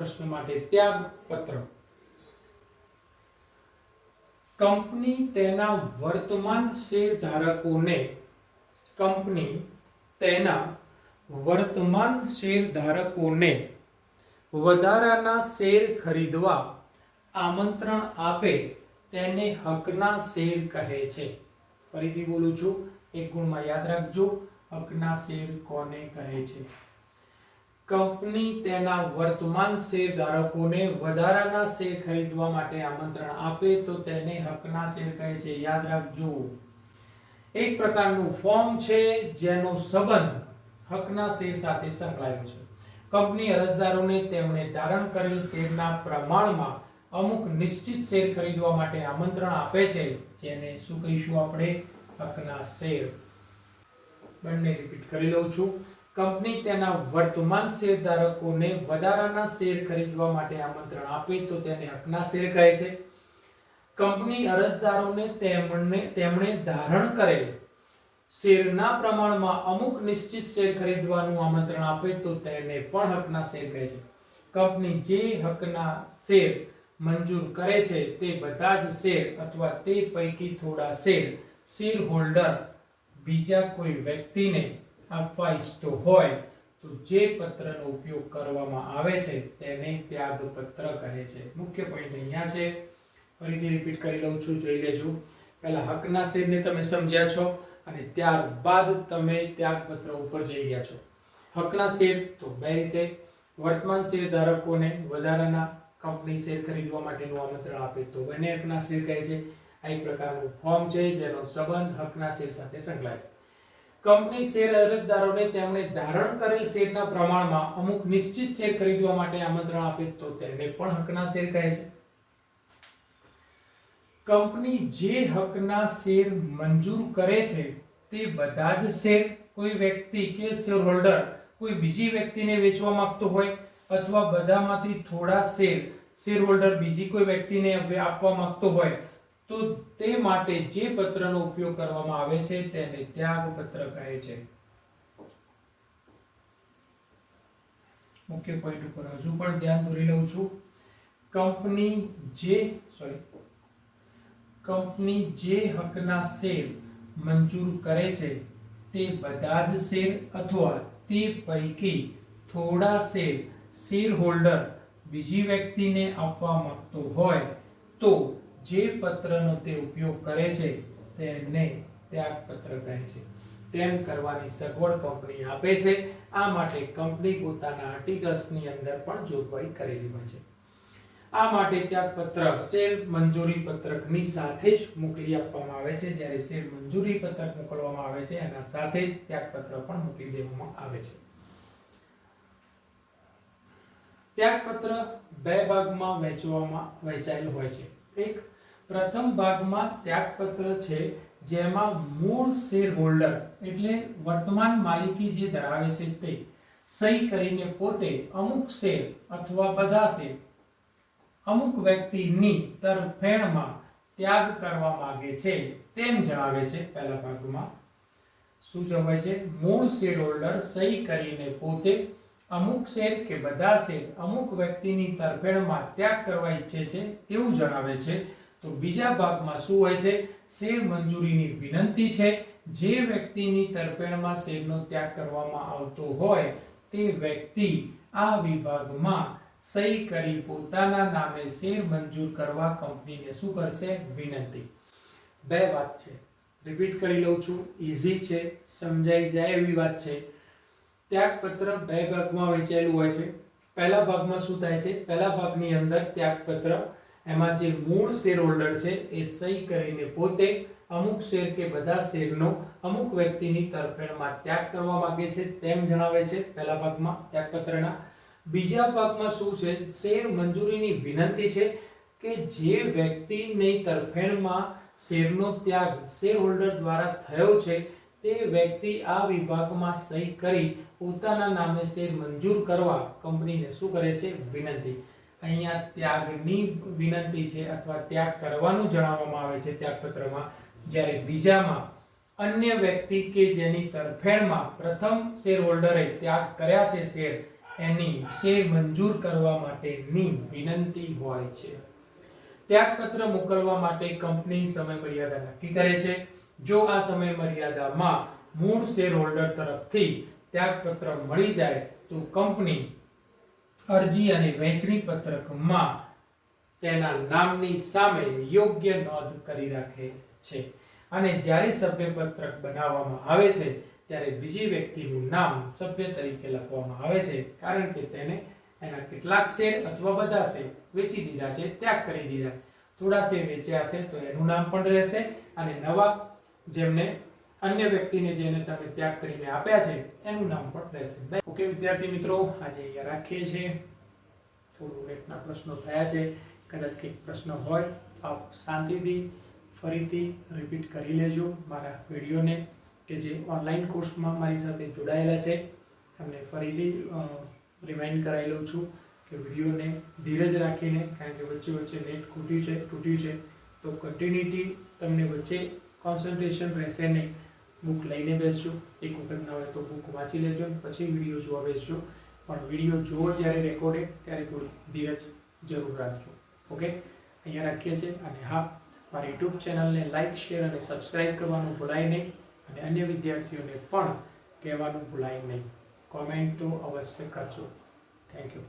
પ્રશ્ન માટે ત્યાગપત્ર. કંપની તેના વર્તમાન શેરધારકોને વધારાના શેર ખરીદવા આમંત્રણ આપે તેને હકના શેર કહે છે. ફરીથી બોલું છું, એક ગુણમાં યાદ રાખજો, હકના શેર કોને કહે છે? કંપની તેના વર્તમાન શેરધારકોને વધારાના શેર ખરીદવા માટે આમંત્રણ આપે તો તેને હકના શેર કહે છે. યાદ રાખજો, એક પ્રકારનું ફોર્મ છે જેનો સંબંધ હકના શેર સાથે સંકળાયેલો છે. કંપની અરજદારોને તેમણે ધારણ કરેલ શેરના પ્રમાણમાં અમુક નિશ્ચિત શેર ખરીદવા માટે આમંત્રણ આપે છે, જેને શું કહીશું આપણે? હકના શેર. બંને રિપીટ કરી લઉં છું. કંપની તેના વર્તમાન શેરધારકોને વધારાના શેર ખરીદવા માટે આમંત્રણ આપે તો તેને હકના શેર કહે છે. કંપની અરજદારોને તેમણે ધારણ કરેલ શેરના પ્રમાણમાં અમુક નિશ્ચિત શેર ખરીદવાનું આમંત્રણ આપે તો તેને પણ હકના શેર કહે છે. કંપની જે હકના શેર મંજૂર કરે છે તે બધા જ શેર અથવા તે પૈકી થોડા શેર હોલ્ડર બીજા કોઈ વ્યક્તિને આપવા ઈચ્છતો હોય તો જે પત્રનો ઉપયોગ કરવામાં આવે છે તેને ત્યાગપત્ર કહે છે. મુખ્ય પોઈન્ટ અહીંયા છે, ફરીથી રિપીટ કરી લઉં છું, જોઈ લેજો. પહેલા હકના શેરને તમે સમજ્યા છો અને ત્યારબાદ તમે ત્યાગપત્ર ઉપર જઈ ગયા છો. હકના શેર તો બે રીતે: વર્તમાન શેરધારકોને વધારાના કંપની શેર ખરીદવા માટેનું આમંત્રણ આપે તો બંને હકના શેર કહે છે. આ એક પ્રકારનું ફોર્મ છે જેનો સંબંધ હકના શેર સાથે સંકળાયેલો. કંપની શેર અરજદારોને તેમણે ધારણ કરેલ શેરના પ્રમાણમાં અમુક નિશ્ચિત શેર ખરીદવા માટે આમંત્રણ આપે તો તેને પણ હકના શેર કહે છે. કંપની જે હકના શેર મંજૂર કરે છે તે બધા જ શેર કોઈ વ્યક્તિ કે શેર હોલ્ડર કોઈ બીજી વ્યક્તિને વેચવા માંગતો હોય અથવા બધામાંથી થોડા શેર હોલ્ડર બીજી કોઈ વ્યક્તિને આપવા માંગતો હોય તો તે માટે જે પત્રનો ઉપયોગ કરવામાં આવે છે તેને ત્યાગપત્ર કહે છે. મુખ્ય પોઈન્ટ ઉપર હજુ પણ ધ્યાન દોરી લઉં છું. કંપની જે હકના શેર મંજૂર કરે છે તે બધા જ શેર અથવા તે પૈકી થોડા શેર હોલ્ડર બીજી વ્યક્તિને આપવા માંગતો હોય તો જે પત્રનો તે ઉપયોગ કરે છે તેને ત્યાગપત્ર કહે છે. તેમ કરવાની સગવડ કંપની આપે છે. આ માટે કંપની પોતાના આર્ટિકલ્સની અંદર પણ જોગવાઈ કરેલી હોય છે. આ માટે ત્યાગપત્ર શેર મંજૂરી પત્રકની સાથે જ મોકલી આપવામાં આવે છે. જ્યારે શેર મંજૂરી પત્રક મોકલવામાં આવે છે એના સાથે જ ત્યાગપત્ર પણ મોકલી દેવામાં આવે છે. ત્યાગપત્ર બે ભાગમાં વહેંચાયેલું હોય છે. એક પ્રથમ ભાગમાં ત્યાગપત્ર છે જેમાં મૂળ શેર હોલ્ડર એટલે વર્તમાન માલિકી જે ધરાવે છે તે સહી કરીને પોતે અમુક શેર અથવા બધા શેર અમુક વ્યક્તિની તરફેણમાં ત્યાગ કરવા માંગે છે તેમ જણાવે છે. પહેલા ભાગમાં શું જણાવે છે? મૂળ શેર હોલ્ડર સહી કરીને પોતે અમુક શેર કે બધા શેર અમુક વ્યક્તિની તરફેણમાં ત્યાગ કરવા ઈચ્છે છે તેવું જણાવે છે. તો બીજા ભાગમાં શું હોય છે? શેર મંજૂરીની વિનંતી છે. જે વ્યક્તિની તરફેણમાં શેરનો ત્યાગ કરવામાં આવતો હોય તે વ્યક્તિ આ વિભાગમાં સહી કરી પોતાના નામે શેર મંજૂર કરવા કંપનીને શું કરશે? વિનંતી. બે વાત છે, રિપીટ કરી લઉં છું, ઈઝી છે, સમજાઈ જાય એવી વાત છે. ત્યાગપત્ર બે ભાગમાં વહેંચાયેલું હોય છે. પહેલા ભાગમાં શું થાય છે? પહેલા ભાગની અંદર ત્યાગપત્ર એમાં જે મૂળ શેર હોલ્ડર છે એ સહી કરીને પોતે અમુક શેર કે બધા શેરનો અમુક વ્યક્તિની તરફેણમાં ત્યાગ કરવા માંગે છે તેમ જણાવે છે પહેલા ભાગમાં ત્યાગપત્રના. બીજા ભાગમાં શું છે? શેર મંજૂરીની વિનંતી છે કે જે વ્યક્તિની તરફેણમાં શેરનો ત્યાગ શેર હોલ્ડર દ્વારા થયો છે તે વ્યક્તિ આ વિભાગમાં સહી કરી પોતાના નામે શેર મંજૂર કરવા કંપનીને શું કરે છે? વિનંતી. અહીંયા ત્યાગની વિનંતી છે અથવા ત્યાગ કરવાનું જણાવવામાં આવે છે ત્યાગપત્રમાં. જ્યારે બીજામાં અન્ય વ્યક્તિ કે જેની તરફેણમાં પ્રથમ શેર હોલ્ડરે ત્યાગ કર્યા છે શેર એની શેર મંજૂર કરવા માટેની વિનંતી હોય છે. ત્યાગપત્ર મોકલવા માટે કંપની સમયમર્યાદા નક્કી કરે છે. જો આ સમયમર્યાદામાં મૂળ શેર હોલ્ડર તરફથી ત્યાગપત્ર મળી જાય તો કંપની અરજી અને વહેંચણી પત્રકમાં તેના નામની સામે યોગ્ય નોંધ કરી રાખે છે. અને જ્યારે સભ્યપત્રક બનાવવામાં આવે છે ત્યારે બીજી વ્યક્તિનું નામ સભ્ય તરીકે લખવામાં આવે છે, કારણ કે તેને એના કેટલાક શેર અથવા બધા શેર વેચી દીધા છે, ત્યાગ કરી દીધા. થોડા શેર વેચ્યા હશે તો એનું નામ પણ રહેશે અને નવા જેમને અન્ય વ્યક્તિને જેને તમે ત્યાગ કરીને આપ્યા છે એનું નામ પણ રહેશે. ઓકે વિદ્યાર્થી મિત્રો, આજે અહીંયા રાખીએ છીએ. થોડું નેટના પ્રશ્નો થયા છે, કદાચ કંઈક પ્રશ્ન હોય તો આપ શાંતિથી ફરીથી રિપીટ કરી લેજો મારા વિડીયોને, કે જે ઓનલાઈન કોર્સમાં મારી સાથે જોડાયેલા છે એમને ફરીથી રિમાઇન્ડ કરાવી લઉં છું કે વિડીયોને ધીરજ રાખીને, કારણ કે વચ્ચે વચ્ચે નેટ તૂટ્યું છે તો કન્ટિન્યુટી તમને વચ્ચે કોન્સન્ટ્રેશન રહેશે નહીં. બુક લઈને બેસજો, એક વખત ના હોય તો બુક વાંચી લેજો, પછી વિડીયો જોવા બેસજો. પણ વિડીયો જુઓ જ્યારે રેકોર્ડેડ ત્યારે થોડી ધીરજ જરૂર રાખજો. ઓકે, અહીંયા રાખીએ છીએ. અને હા, મારી યુટ્યુબ ચેનલને લાઇક, શેર અને સબસ્ક્રાઇબ કરવાનું ભૂલાય નહીં, અને અન્ય વિદ્યાર્થીઓને પણ કહેવાનું ભૂલાય નહીં. કોમેન્ટ તો અવશ્ય કરજો. Thank you.